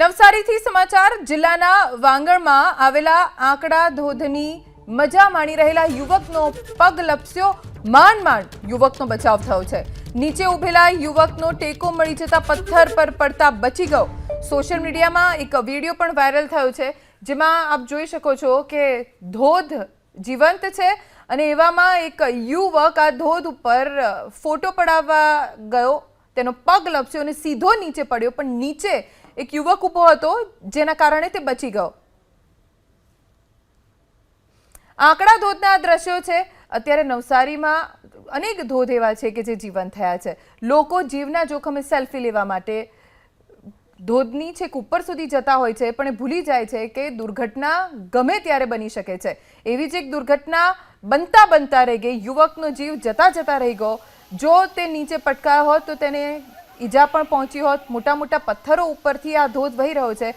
નવસારીથી સમાચાર જિલ્લાના વાંગણમાં આવેલા આંકડા ધોધની મજા માણી રહેલા યુવકનો પગ લપસ્યો માંડ યુવકનો બચાવ થયો છે। નીચે ઉભેલા યુવકનો ટેકો મળી જતા પથ્થર પર પડતા બચી ગયો। સોશિયલ મીડિયામાં એક વિડિયો પણ વાયરલ થયો છે જેમાં આપ જોઈ શકો છો કે ધોધ જીવંત છે અને એવામાં એક યુવક આ ધોધ ઉપર ફોટો પડાવવા ગયો, તેનો પગ લપસ્યો અને સીધો નીચે પડ્યો, પણ નીચે એક યુવક ઊભો હતો જેના કારણે તે બચી ગયો। આંકડા ધોધના દ્રશ્યો છે। અત્યારે નવસારીમાં અનેક ધોધ એવા છે કે જે જીવંત થયા છે। લોકો જીવના જોખમે સેલ્ફી લેવા માટે ધોધની છેક ઉપર સુધી જતા હોય છે, પણ એ ભૂલી જાય છે કે દુર્ઘટના ગમે ત્યારે બની શકે છે। એવી જ એક દુર્ઘટના બનતા રહી ગઈ। યુવકનો જીવ જતા રહી ગયો। જો તે નીચે પટકાયો હોત તો તેને ઈજા પણ પહોંચી હોત। મોટા પથ્થરો ઉપરથી આ ધોધ વહી રહ્યો છે।